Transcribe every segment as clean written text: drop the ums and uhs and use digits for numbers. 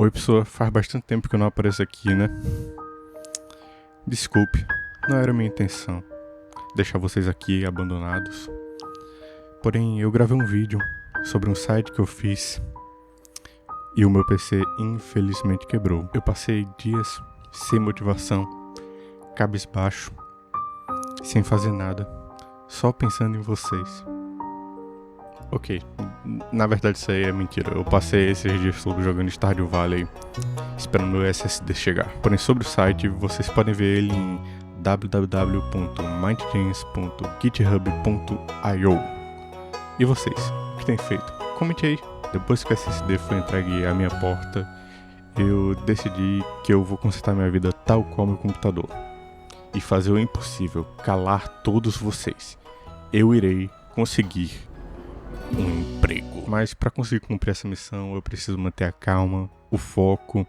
Oi pessoa, faz bastante tempo que eu não apareço aqui, né? Desculpe, não era minha intenção deixar vocês aqui abandonados. Porém, eu gravei um vídeo sobre um site que eu fiz e o meu PC infelizmente quebrou. Eu passei dias sem motivação, cabisbaixo, sem fazer nada, só pensando em vocês. Ok, na verdade isso aí é mentira. Eu passei esses dias todos jogando Stardew Valley, esperando meu SSD chegar. Porém, sobre o site, vocês podem ver ele em www.mindgames.github.io. E vocês, o que têm feito? Comente aí. Depois que o SSD foi entregue à minha porta, eu decidi que eu vou consertar minha vida tal qual meu computador e fazer o impossível, calar todos vocês. Eu irei conseguir um emprego. Mas para conseguir cumprir essa missão, eu preciso manter a calma, o foco,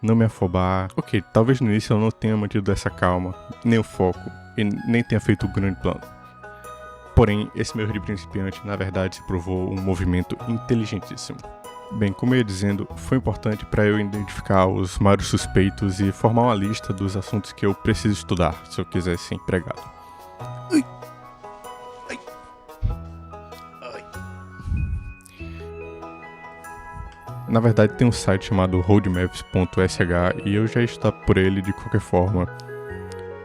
não me afobar. Ok, talvez no início eu não tenha mantido essa calma, nem o foco, e nem tenha feito o grande plano. Porém, esse meu erro de principiante, na verdade, se provou um movimento inteligentíssimo. Bem, como eu ia dizendo, foi importante para eu identificar os maiores suspeitos e formar uma lista dos assuntos que eu preciso estudar se eu quiser ser empregado. Na verdade, tem um site chamado roadmaps.sh e eu já estou por ele de qualquer forma.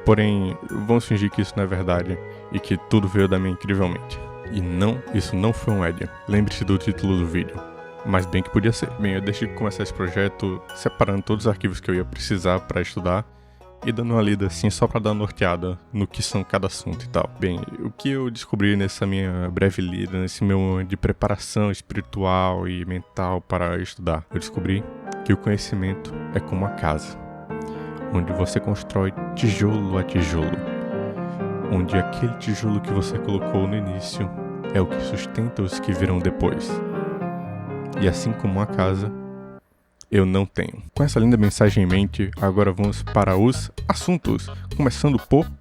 Porém, vamos fingir que isso não é verdade e que tudo veio da minha incrivelmente. E não, isso não foi um ad. Lembre-se do título do vídeo. Mas bem que podia ser. Bem, eu decidi começar esse projeto separando todos os arquivos que eu ia precisar para estudar e dando uma lida assim só para dar uma norteada no que são cada assunto e tal. Bem, o que eu descobri nessa minha breve lida, nesse meu momento de preparação espiritual e mental para estudar, eu descobri que o conhecimento é como uma casa, onde você constrói tijolo a tijolo, onde aquele tijolo que você colocou no início é o que sustenta os que virão depois. E assim como uma casa, eu não tenho. Com essa linda mensagem em mente, agora vamos para os assuntos. Começando por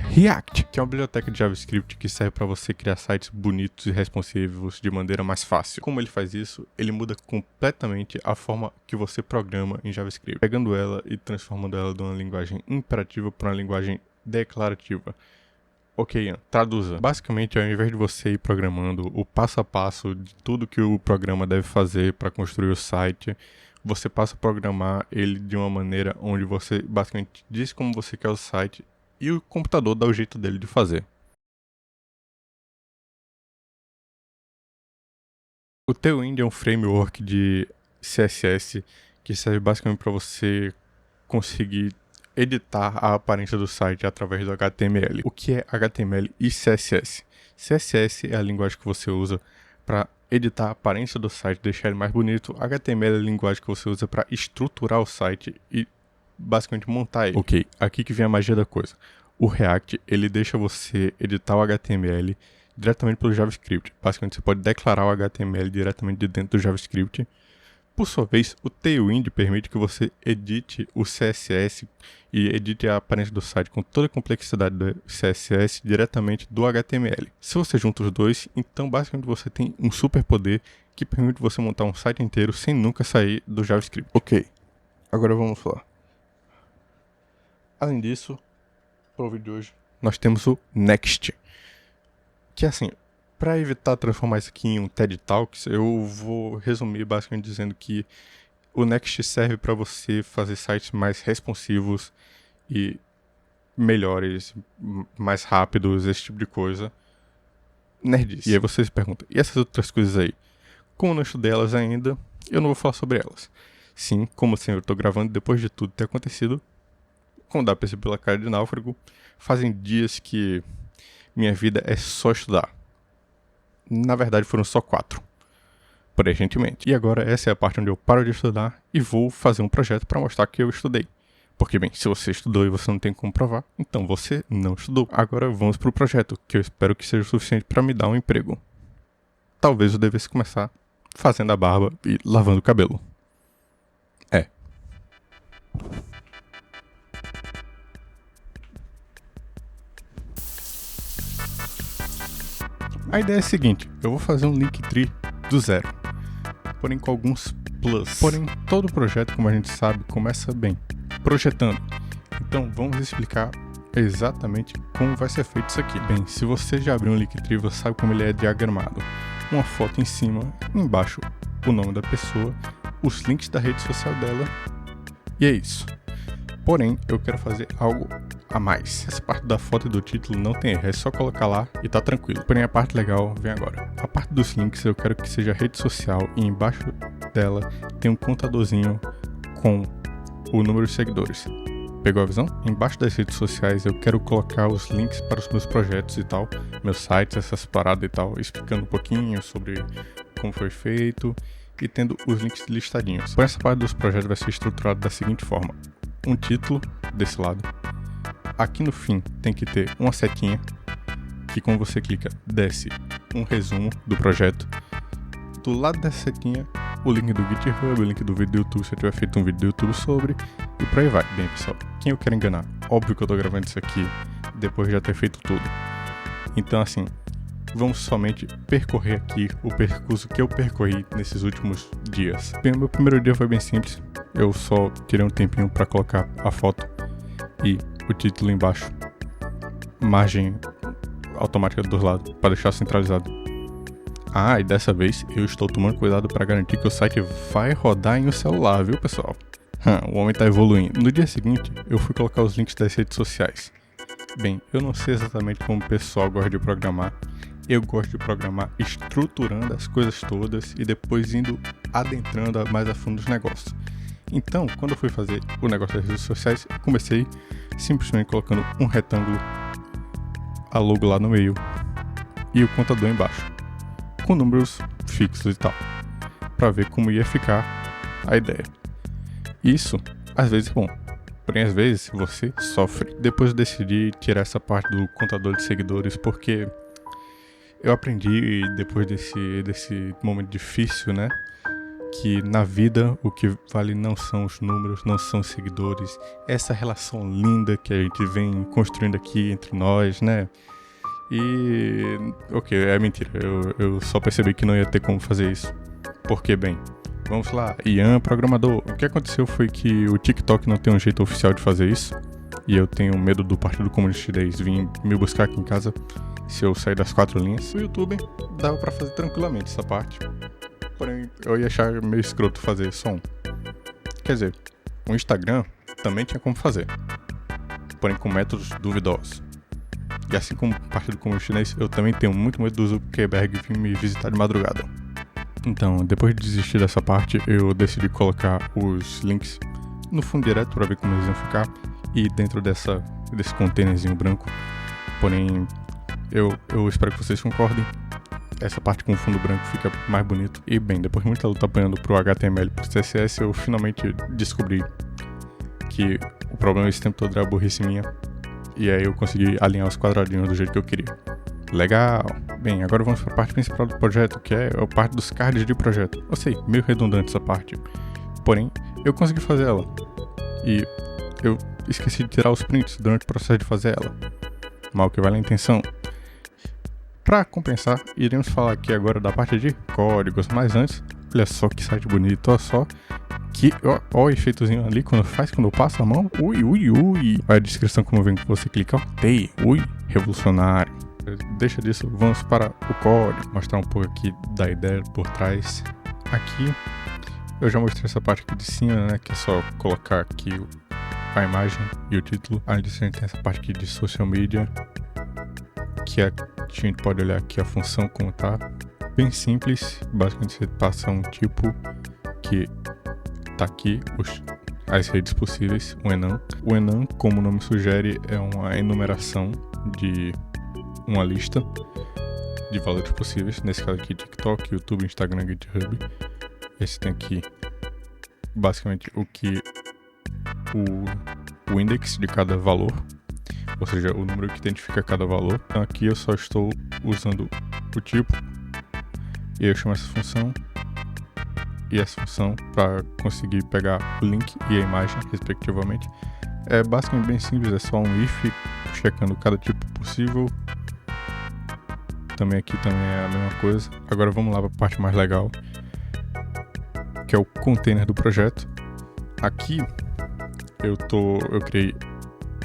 React, que é uma biblioteca de JavaScript que serve para você criar sites bonitos e responsivos de maneira mais fácil. Como ele faz isso? Ele muda completamente a forma que você programa em JavaScript, pegando ela e transformando ela de uma linguagem imperativa para uma linguagem declarativa. Ok, Ian, traduza. Basicamente, ao invés de você ir programando o passo a passo de tudo que o programa deve fazer para construir o site, você passa a programar ele de uma maneira onde você basicamente diz como você quer o site e o computador dá o jeito dele de fazer. O Tailwind é um framework de CSS que serve basicamente para você conseguir editar a aparência do site através do HTML. O que é HTML e CSS? CSS é a linguagem que você usa para editar a aparência do site, deixar ele mais bonito. HTML é a linguagem que você usa para estruturar o site e basicamente montar ele. Ok, aqui que vem a magia da coisa. O React, ele deixa você editar o HTML diretamente pelo JavaScript. Basicamente, você pode declarar o HTML diretamente de dentro do JavaScript. Por sua vez, o Tailwind permite que você edite o CSS e edite a aparência do site com toda a complexidade do CSS diretamente do HTML. Se você junta os dois, então basicamente você tem um superpoder que permite você montar um site inteiro sem nunca sair do JavaScript. Ok, agora vamos lá. Além disso, para o vídeo de hoje, nós temos o Next, que é assim, para evitar transformar isso aqui em um TED Talks, eu vou resumir basicamente dizendo que o Next serve para você fazer sites mais responsivos e melhores, mais rápidos, esse tipo de coisa. Nerdice. E aí você se pergunta, e essas outras coisas aí? Como eu não estudei elas ainda, eu não vou falar sobre elas. Sim, como assim, eu estou gravando depois de tudo ter acontecido, como dá pra perceber pela cara de náufrago, fazem dias que minha vida é só estudar. Na verdade foram só 4, recentemente. E agora essa é a parte onde eu paro de estudar e vou fazer um projeto para mostrar que eu estudei. Porque bem, se você estudou e você não tem como provar, então você não estudou. Agora vamos pro projeto, que eu espero que seja o suficiente para me dar um emprego. Talvez eu devesse começar fazendo a barba e lavando o cabelo. A ideia é a seguinte, eu vou fazer um Linktree do zero, porém com alguns Plus. Porém, todo projeto, como a gente sabe, começa bem, projetando. Então, vamos explicar exatamente como vai ser feito isso aqui. Bem, se você já abriu um Linktree, você sabe como ele é diagramado. Uma foto em cima, embaixo o nome da pessoa, os links da rede social dela, e é isso. Porém, eu quero fazer algo a mais. Essa parte da foto e do título não tem erro, é só colocar lá e tá tranquilo. Porém, a parte legal vem agora. A parte dos links eu quero que seja rede social e embaixo dela tem um contadorzinho com o número de seguidores. Pegou a visão? Embaixo das redes sociais eu quero colocar os links para os meus projetos e tal, meus sites, essas paradas e tal, explicando um pouquinho sobre como foi feito e tendo os links listadinhos. Por essa parte dos projetos vai ser estruturado da seguinte forma: um título desse lado, aqui no fim tem que ter uma setinha que quando você clica desce um resumo do projeto, do lado dessa setinha o link do GitHub, o link do vídeo do YouTube, se eu tiver feito um vídeo do YouTube sobre, e por aí vai. Bem, pessoal, quem eu quero enganar? Óbvio que eu tô gravando isso aqui depois de já ter feito tudo. Então, assim, vamos somente percorrer aqui o percurso que eu percorri nesses últimos dias. Bem, o meu primeiro dia foi bem simples. Eu só tirei um tempinho para colocar a foto e o título embaixo, margem automática dos lados, para deixar centralizado. Ah, e dessa vez eu estou tomando cuidado para garantir que o site vai rodar em um celular, viu, pessoal? O homem tá evoluindo. No dia seguinte, eu fui colocar os links das redes sociais. Bem, eu não sei exatamente como o pessoal gosta de programar. Eu gosto de programar estruturando as coisas todas e depois indo adentrando mais a fundo os negócios. Então, quando eu fui fazer o negócio das redes sociais, eu comecei simplesmente colocando um retângulo, a logo lá no meio e o contador embaixo, com números fixos e tal, para ver como ia ficar a ideia. Isso, às vezes é bom, porém às vezes você sofre. Depois eu decidi tirar essa parte do contador de seguidores, porque eu aprendi depois desse momento difícil, né, que na vida o que vale não são os números, não são os seguidores, essa relação linda que a gente vem construindo aqui entre nós, né? E ok, é mentira, eu só percebi que não ia ter como fazer isso. Porque, bem, vamos lá, Ian, programador. O que aconteceu foi que o TikTok não tem um jeito oficial de fazer isso, e eu tenho medo do Partido Comunista Chinês vir me buscar aqui em casa se eu sair das 4 linhas. O YouTube dava pra fazer tranquilamente essa parte, porém eu ia achar meio escroto fazer só um. Quer dizer, o Instagram também tinha como fazer, porém com métodos duvidosos. E assim como o Partido Comunista Chinês, eu também tenho muito medo do Zuckerberg vir me visitar de madrugada. Então, depois de desistir dessa parte, eu decidi colocar os links no fundo direto para ver como eles iam ficar e dentro desse containerzinho branco. Porém, eu espero que vocês concordem. Essa parte com o fundo branco fica mais bonito. E bem, depois de muita luta apanhando pro HTML e pro CSS, eu finalmente descobri que o problema desse tempo todo era a burrice minha. E aí eu consegui alinhar os quadradinhos do jeito que eu queria. Legal! Bem, agora vamos para a parte principal do projeto, que é a parte dos cards de projeto. Eu sei, meio redundante essa parte. Porém, eu consegui fazer ela. E eu esqueci de tirar os prints durante o processo de fazer ela. Mal que vale a intenção. Para compensar, iremos falar aqui agora da parte de códigos. Mas antes, olha só que site bonito, olha só. Ó o efeitozinho ali quando eu passo a mão. Ui. Olha a descrição como vem que você clica. Tem. Ui, revolucionário. Deixa disso, vamos para o código. Mostrar um pouco aqui da ideia por trás. Aqui, eu já mostrei essa parte aqui de cima, né? Que é só colocar aqui a imagem e o título. Além disso, a gente tem essa parte aqui de social media. Que a gente pode olhar aqui a função como tá. Bem simples. Basicamente, você passa um tipo que tá aqui as redes possíveis, o enum. O enum, como o nome sugere, é uma enumeração de uma lista de valores possíveis. Nesse caso aqui, TikTok, YouTube, Instagram, GitHub. Esse tem aqui basicamente o index de cada valor, ou seja, o número que identifica cada valor. Então aqui eu só estou usando o tipo e eu chamo essa função e essa função para conseguir pegar o link e a imagem respectivamente. É basicamente bem simples, é só um if checando cada tipo possível. Também aqui também é a mesma coisa. Agora vamos lá para a parte mais legal, que que é o container do projeto. Aqui eu criei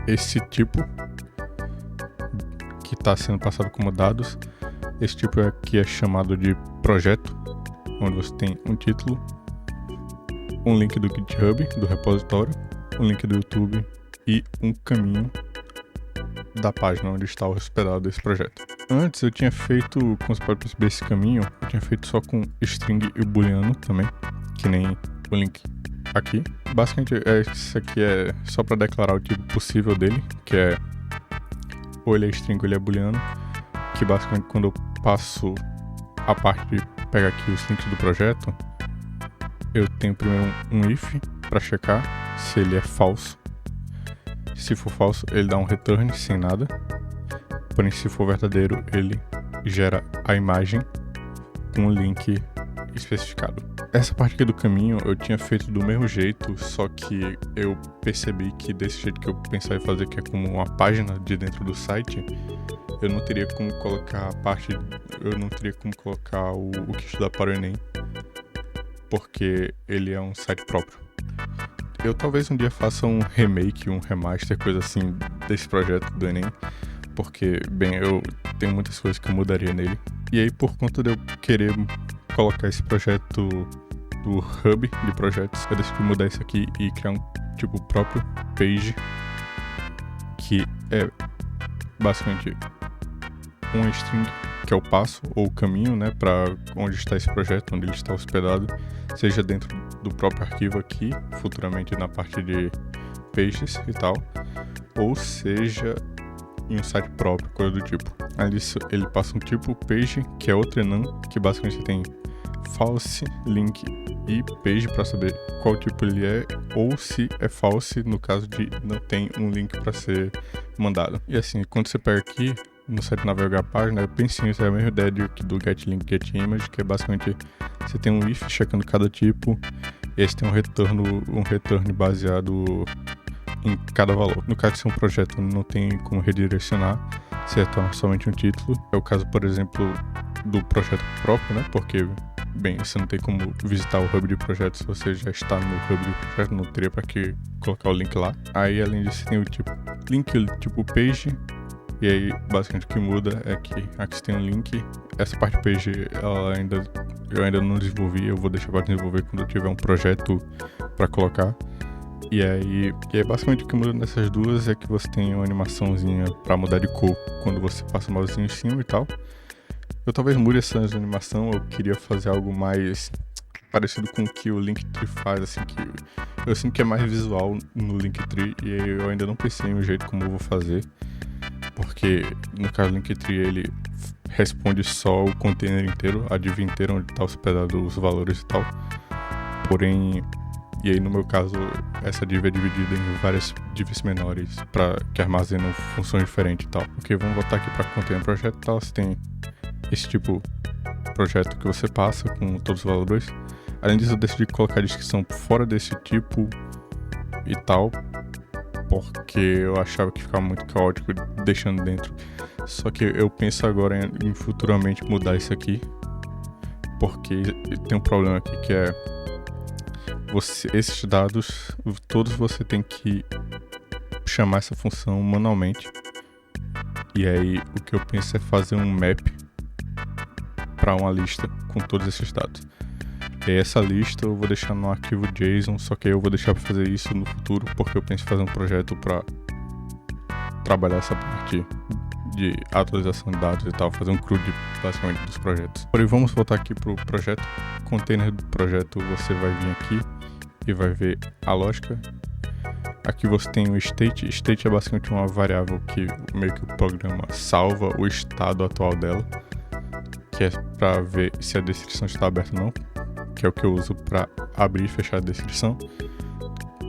esse tipo que está sendo passado como dados. Esse tipo aqui é chamado de projeto, onde você tem um título, um link do GitHub, do repositório, um link do YouTube e um caminho da página onde está hospedado esse projeto. Antes eu tinha feito, como você pode perceber, esse caminho, eu tinha feito só com string e booleano também, que nem o link aqui. Basicamente isso aqui é só para declarar o tipo possível dele, que é ou ele é string ou ele é booleano, que basicamente quando eu passo a parte de pegar aqui os links do projeto, eu tenho primeiro um if para checar se ele é falso. Se for falso, ele dá um return sem nada. Porém, se for verdadeiro, ele gera a imagem com o link especificado. Essa parte aqui do caminho eu tinha feito do mesmo jeito, só que eu percebi que desse jeito que eu pensava em fazer, que é como uma página de dentro do site, eu não teria como colocar o que estudar para o Enem, porque ele é um site próprio. Eu talvez um dia faça um remake, um remaster, coisa assim, desse projeto do Enem, porque, bem, eu tenho muitas coisas que eu mudaria nele. E aí, por conta de eu querer colocar esse projeto do hub de projetos, eu decidi mudar isso aqui e criar um tipo próprio page, que é basicamente um string, que é o passo ou o caminho, né, para onde está esse projeto, onde ele está hospedado, seja dentro do próprio arquivo aqui, futuramente na parte de pages e tal, ou seja em um site próprio, coisa do tipo. Além disso, ele passa um tipo page, que é outro enum, que basicamente você tem false, link e page para saber qual tipo ele é, ou se é false no caso de não tem um link para ser mandado. E assim, quando você pega aqui no site navegar a página, é bem simples, é a mesma ideia do getLink, getImage, que é basicamente você tem um if checando cada tipo, e aí você tem um return baseado em cada valor. No caso de ser um projeto, não tem como redirecionar, se retorna somente um título. É o caso, por exemplo, do projeto próprio, né? Porque, bem, você não tem como visitar o hub de projetos se você já está no hub de projeto, não teria para que colocar o link lá. Aí, além disso, tem o tipo link, o tipo page, e aí, basicamente, o que muda é que aqui você tem um link. Essa parte page, eu ainda não desenvolvi, eu vou deixar para desenvolver quando eu tiver um projeto para colocar. E aí, basicamente o que muda nessas duas é que você tem uma animaçãozinha pra mudar de cor quando você passa o mousezinho em cima e tal. Eu talvez mude essa animação, eu queria fazer algo mais parecido com o que o Linktree faz, assim, que eu sinto que é mais visual no Linktree, e eu ainda não pensei em um jeito como eu vou fazer, porque no caso do Linktree ele responde só o container inteiro, a div inteira onde está hospedado os valores e tal. Porém, e aí no meu caso, essa div é dividida em várias divs menores que armazenam funções diferentes e tal. Ok, vamos voltar aqui para container projeto e tal. Você tem esse tipo de projeto que você passa com todos os valores. Além disso, eu decidi colocar a descrição fora desse tipo e tal, porque eu achava que ficava muito caótico deixando dentro. Só que eu penso agora em futuramente mudar isso aqui, porque tem um problema aqui que é esses dados, todos você tem que chamar essa função manualmente. E aí o que eu penso é fazer um map para uma lista com todos esses dados. E aí essa lista eu vou deixar no arquivo JSON, só que aí eu vou deixar para fazer isso no futuro, porque eu penso em fazer um projeto para trabalhar essa parte de atualização de dados e tal, fazer um CRUD basicamente dos projetos. Porém, vamos voltar aqui pro projeto. Container do projeto, você vai vir aqui e vai ver a lógica. Aqui você tem o state. State é basicamente uma variável que meio que o programa salva o estado atual dela, que é para ver se a descrição está aberta ou não, que é o que eu uso para abrir e fechar a descrição.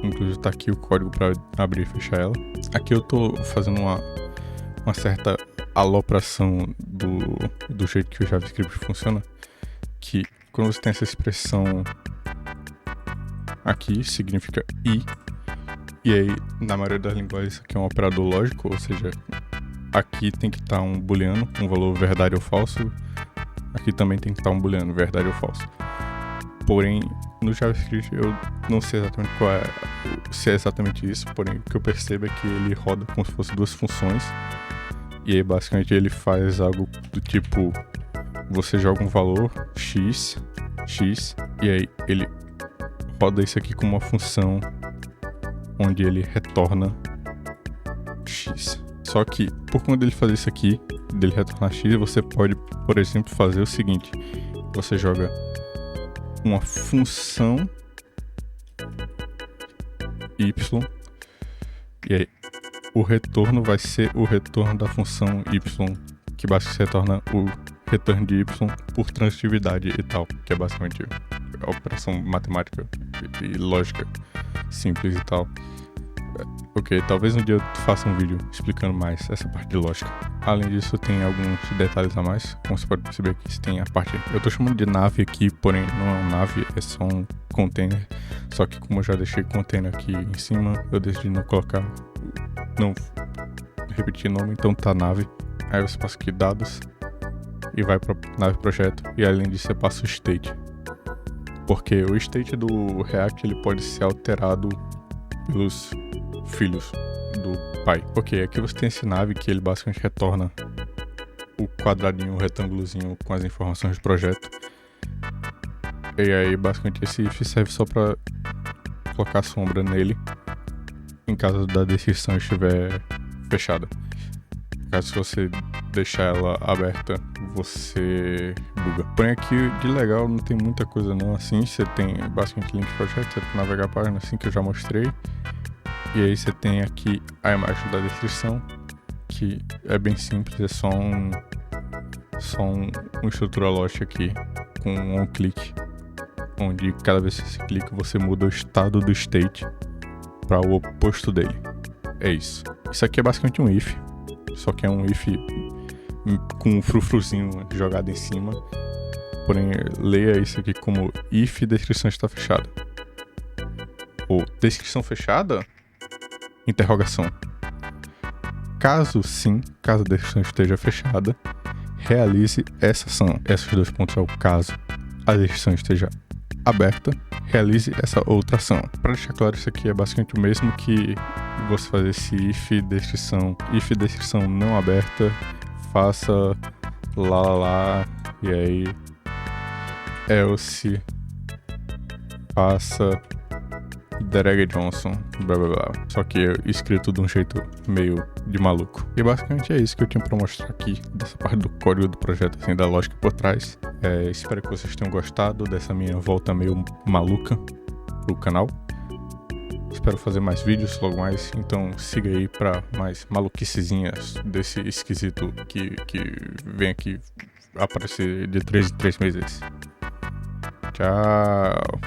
Inclusive está aqui o código para abrir e fechar ela. Aqui eu estou fazendo uma certa alopração do jeito que o JavaScript funciona, que quando você tem essa expressão aqui, significa e aí na maioria das linguagens isso aqui é um operador lógico, ou seja, aqui tem que estar um booleano, um valor verdade ou falso, aqui também tem que estar um booleano, verdade ou falso. Porém, no JavaScript eu não sei exatamente se é exatamente isso, porém o que eu percebo é que ele roda como se fosse duas funções. E aí basicamente ele faz algo do tipo, você joga um valor x, e aí ele roda isso aqui como uma função onde ele retorna x. Só que por conta dele fazer isso aqui, dele retornar x, você pode, por exemplo, fazer o seguinte: você joga uma função y, e aí o retorno vai ser o retorno da função y, que basicamente retorna o retorno de y por transitividade e tal, que é basicamente a operação matemática e lógica simples e tal. Ok, talvez um dia eu faça um vídeo explicando mais essa parte de lógica. Além disso, tem alguns detalhes a mais. Como você pode perceber aqui, você tem a parte... Eu tô chamando de nave aqui, porém não é uma nave, é só um container. Só que como eu já deixei container aqui em cima, eu decidi não colocar... Não repetir nome, então tá nave. Aí você passa aqui dados e vai para nave projeto. E além disso, você passa o state. Porque o state do React ele pode ser alterado pelos filhos do pai. Ok, aqui você tem esse nave que ele basicamente retorna o quadradinho, o retângulozinho com as informações do projeto. E aí basicamente esse if serve só para colocar sombra nele em caso da descrição estiver fechada. Caso você deixar ela aberta, você buga. Porém aqui de legal não tem muita coisa não assim. Você tem basicamente link projeto, você navegar a página assim que eu já mostrei. E aí você tem aqui a imagem da descrição, que é bem simples, é só uma estrutura lógica aqui com um clique, onde cada vez que você clica você muda o estado do state para o oposto dele. É isso. Isso aqui é basicamente um if, só que é um if com um frufruzinho jogado em cima. Porém, leia isso aqui como if descrição está fechada. Ou descrição fechada? Interrogação. Caso sim, caso a descrição esteja fechada, realize essa ação. Esses dois pontos é o caso a descrição esteja aberta, realize essa outra ação. Para deixar claro, isso aqui é basicamente o mesmo que você fazer esse if descrição não aberta, faça lá, e aí else faça Derek Johnson, blá blá blá. Só que escrito de um jeito meio de maluco. E basicamente é isso que eu tinha pra mostrar aqui, dessa parte do código do projeto, assim, da lógica por trás. Espero que vocês tenham gostado dessa minha volta meio maluca pro canal. Espero fazer mais vídeos logo mais, então siga aí pra mais maluquicezinhas desse esquisito que vem aqui aparecer de 3 em 3 meses. Tchau!